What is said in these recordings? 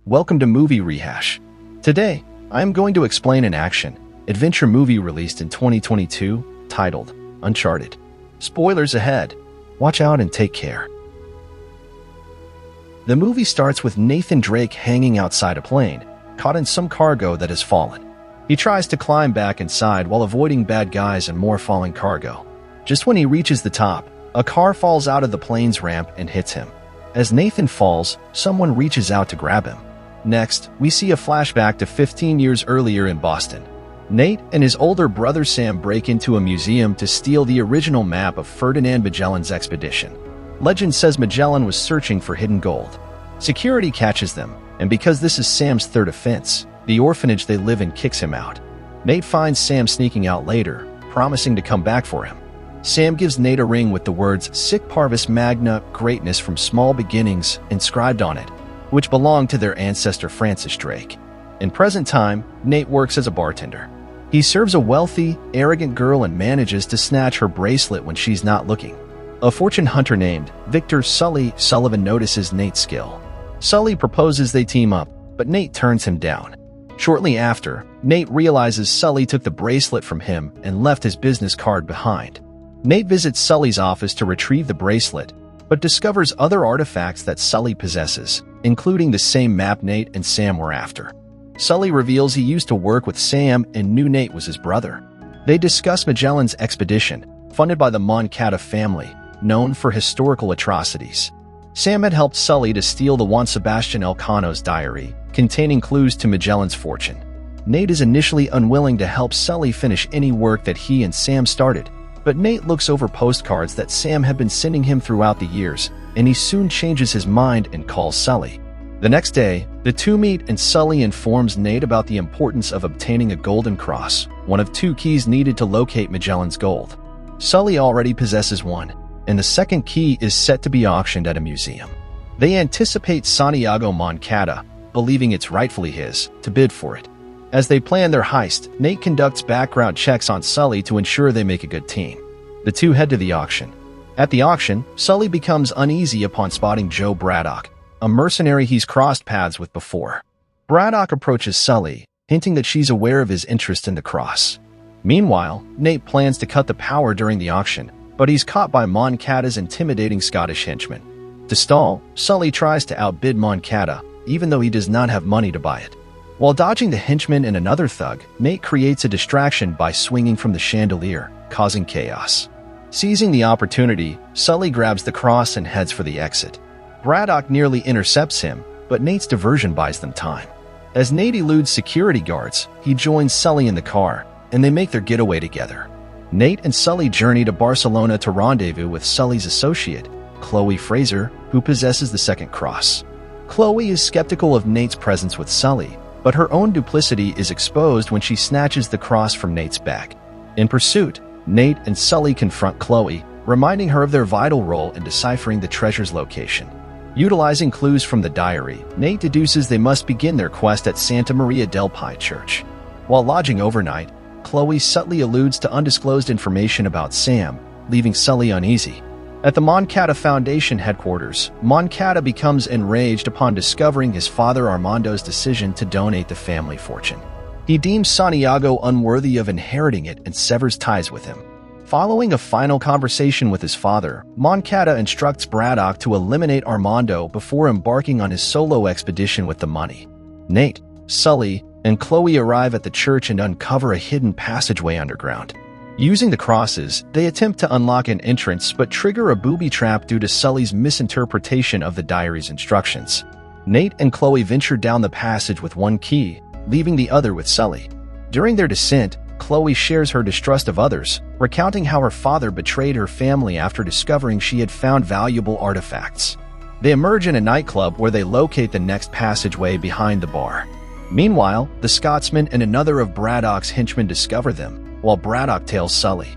Welcome to Movie Rehash. Today, I am going to explain an action-adventure movie released in 2022 titled Uncharted. Spoilers ahead. Watch out and take care. The movie starts with Nathan Drake hanging outside a plane, caught in some cargo that has fallen. He tries to climb back inside while avoiding bad guys and more falling cargo. Just when he reaches the top, a car falls out of the plane's ramp and hits him. As Nathan falls, someone reaches out to grab him. Next, we see a flashback to 15 years earlier in Boston. Nate and his older brother Sam break into a museum to steal the original map of Ferdinand Magellan's expedition. Legend says Magellan was searching for hidden gold. Security catches them, and because this is Sam's third offense, the orphanage they live in kicks him out. Nate finds Sam sneaking out later, promising to come back for him. Sam gives Nate a ring with the words Sic Parvis Magna, greatness from small beginnings, inscribed on it, which belonged to their ancestor Francis Drake. In present time, Nate works as a bartender. He serves a wealthy, arrogant girl and manages to snatch her bracelet when she's not looking. A fortune hunter named Victor Sullivan notices Nate's skill. Sully proposes they team up, but Nate turns him down. Shortly after, Nate realizes Sully took the bracelet from him and left his business card behind. Nate visits Sully's office to retrieve the bracelet, but discovers other artifacts that Sully possesses, including the same map Nate and Sam were after. Sully reveals he used to work with Sam and knew Nate was his brother. They discuss Magellan's expedition, funded by the Moncada family, known for historical atrocities. Sam had helped Sully to steal the Juan Sebastian Elcano's diary, containing clues to Magellan's fortune. Nate is initially unwilling to help Sully finish any work that he and Sam started, but Nate looks over postcards that Sam had been sending him throughout the years, and he soon changes his mind and calls Sully. The next day, the two meet and Sully informs Nate about the importance of obtaining a golden cross, one of two keys needed to locate Magellan's gold. Sully already possesses one, and the second key is set to be auctioned at a museum. They anticipate Santiago Moncada, believing it's rightfully his, to bid for it. As they plan their heist, Nate conducts background checks on Sully to ensure they make a good team. The two head to the auction. At the auction, Sully becomes uneasy upon spotting Joe Braddock, a mercenary he's crossed paths with before. Braddock approaches Sully, hinting that she's aware of his interest in the cross. Meanwhile, Nate plans to cut the power during the auction, but he's caught by Moncada's intimidating Scottish henchmen. To stall, Sully tries to outbid Moncada, even though he does not have money to buy it. While dodging the henchmen and another thug, Nate creates a distraction by swinging from the chandelier, causing chaos. Seizing the opportunity, Sully grabs the cross and heads for the exit. Braddock nearly intercepts him, but Nate's diversion buys them time. As Nate eludes security guards, he joins Sully in the car, and they make their getaway together. Nate and Sully journey to Barcelona to rendezvous with Sully's associate, Chloe Fraser, who possesses the second cross. Chloe is skeptical of Nate's presence with Sully, but her own duplicity is exposed when she snatches the cross from Nate's back. In pursuit, Nate and Sully confront Chloe, reminding her of their vital role in deciphering the treasure's location. Utilizing clues from the diary, Nate deduces they must begin their quest at Santa Maria del Pi Church. While lodging overnight, Chloe subtly alludes to undisclosed information about Sam, leaving Sully uneasy. At the Moncada Foundation headquarters, Moncada becomes enraged upon discovering his father Armando's decision to donate the family fortune. He deems Santiago unworthy of inheriting it and severs ties with him. Following a final conversation with his father, Moncada instructs Braddock to eliminate Armando before embarking on his solo expedition with the money. Nate, Sully, and Chloe arrive at the church and uncover a hidden passageway underground. Using the crosses, they attempt to unlock an entrance but trigger a booby trap due to Sully's misinterpretation of the diary's instructions. Nate and Chloe venture down the passage with one key, leaving the other with Sully. During their descent, Chloe shares her distrust of others, recounting how her father betrayed her family after discovering she had found valuable artifacts. They emerge in a nightclub where they locate the next passageway behind the bar. Meanwhile, the Scotsman and another of Braddock's henchmen discover them, while Braddock tails Sully.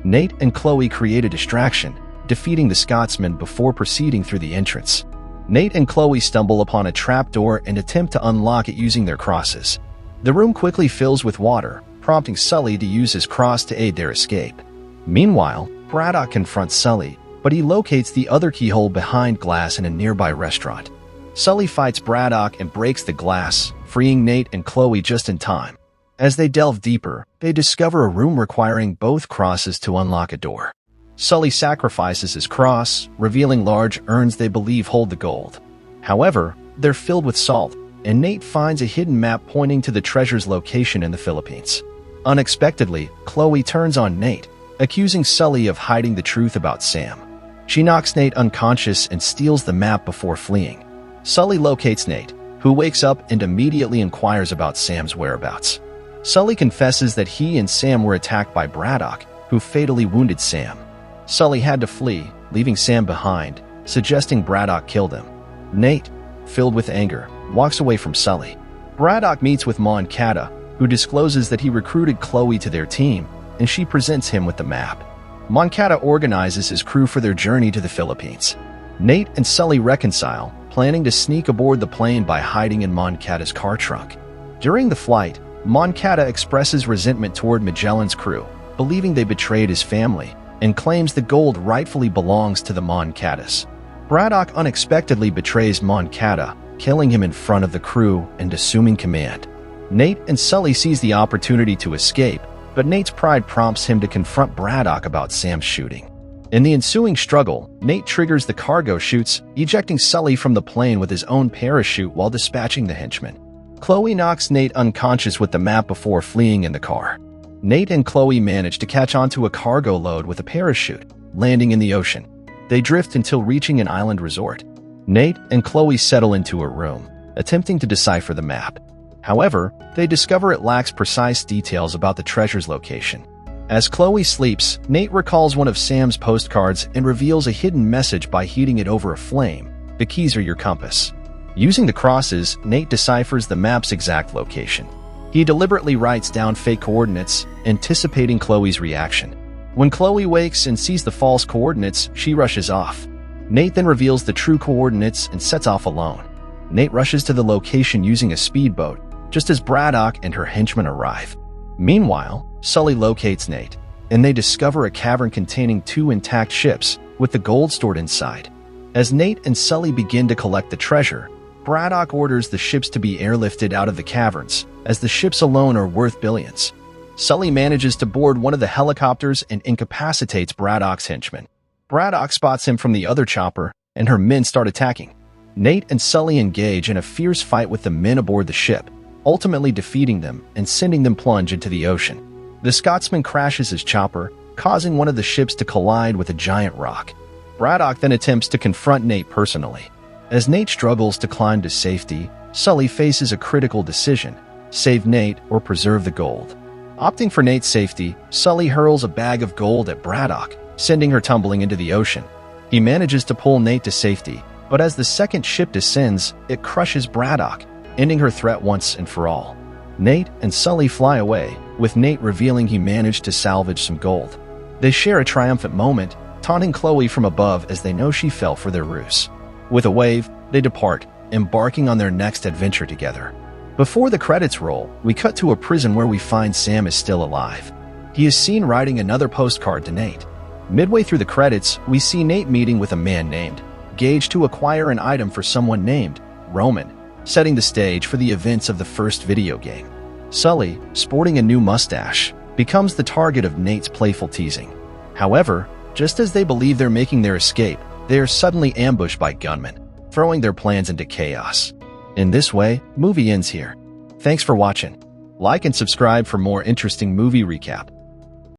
Nate and Chloe create a distraction, defeating the Scotsman before proceeding through the entrance. Nate and Chloe stumble upon a trapdoor and attempt to unlock it using their crosses. The room quickly fills with water, prompting Sully to use his cross to aid their escape. Meanwhile, Braddock confronts Sully, but he locates the other keyhole behind glass in a nearby restaurant. Sully fights Braddock and breaks the glass, freeing Nate and Chloe just in time. As they delve deeper, they discover a room requiring both crosses to unlock a door. Sully sacrifices his cross, revealing large urns they believe hold the gold. However, they're filled with salt, and Nate finds a hidden map pointing to the treasure's location in the Philippines. Unexpectedly, Chloe turns on Nate, accusing Sully of hiding the truth about Sam. She knocks Nate unconscious and steals the map before fleeing. Sully locates Nate, who wakes up and immediately inquires about Sam's whereabouts. Sully confesses that he and Sam were attacked by Braddock, who fatally wounded Sam. Sully had to flee, leaving Sam behind, suggesting Braddock killed him. Nate, filled with anger, walks away from Sully. Braddock meets with Moncada, who discloses that he recruited Chloe to their team, and she presents him with the map. Moncada organizes his crew for their journey to the Philippines. Nate and Sully reconcile, planning to sneak aboard the plane by hiding in Moncada's car trunk. During the flight, Moncada expresses resentment toward Magellan's crew, believing they betrayed his family, and claims the gold rightfully belongs to the Moncadas. Braddock unexpectedly betrays Moncada, killing him in front of the crew and assuming command. Nate and Sully seize the opportunity to escape, but Nate's pride prompts him to confront Braddock about Sam's shooting. In the ensuing struggle, Nate triggers the cargo chutes, ejecting Sully from the plane with his own parachute while dispatching the henchman. Chloe knocks Nate unconscious with the map before fleeing in the car. Nate and Chloe manage to catch onto a cargo load with a parachute, landing in the ocean. They drift until reaching an island resort. Nate and Chloe settle into a room, attempting to decipher the map. However, they discover it lacks precise details about the treasure's location. As Chloe sleeps, Nate recalls one of Sam's postcards and reveals a hidden message by heating it over a flame. The keys are your compass. Using the crosses, Nate deciphers the map's exact location. He deliberately writes down fake coordinates, anticipating Chloe's reaction. When Chloe wakes and sees the false coordinates, she rushes off. Nate then reveals the true coordinates and sets off alone. Nate rushes to the location using a speedboat, just as Braddock and her henchmen arrive. Meanwhile, Sully locates Nate, and they discover a cavern containing 2 intact ships, with the gold stored inside. As Nate and Sully begin to collect the treasure, Braddock orders the ships to be airlifted out of the caverns, as the ships alone are worth billions. Sully manages to board one of the helicopters and incapacitates Braddock's henchmen. Braddock spots him from the other chopper, and her men start attacking. Nate and Sully engage in a fierce fight with the men aboard the ship, ultimately defeating them and sending them plunge into the ocean. The Scotsman crashes his chopper, causing one of the ships to collide with a giant rock. Braddock then attempts to confront Nate personally. As Nate struggles to climb to safety, Sully faces a critical decision: save Nate or preserve the gold. Opting for Nate's safety, Sully hurls a bag of gold at Braddock, sending her tumbling into the ocean. He manages to pull Nate to safety, but as the second ship descends, it crushes Braddock, ending her threat once and for all. Nate and Sully fly away, with Nate revealing he managed to salvage some gold. They share a triumphant moment, taunting Chloe from above as they know she fell for their ruse. With a wave, they depart, embarking on their next adventure together. Before the credits roll, we cut to a prison where we find Sam is still alive. He is seen writing another postcard to Nate. Midway through the credits, we see Nate meeting with a man named Gage to acquire an item for someone named Roman, setting the stage for the events of the first video game. Sully, sporting a new mustache, becomes the target of Nate's playful teasing. However, just as they believe they're making their escape, they are suddenly ambushed by gunmen, throwing their plans into chaos. In this way, movie ends here. Thanks for watching. Like and subscribe for more interesting movie recap.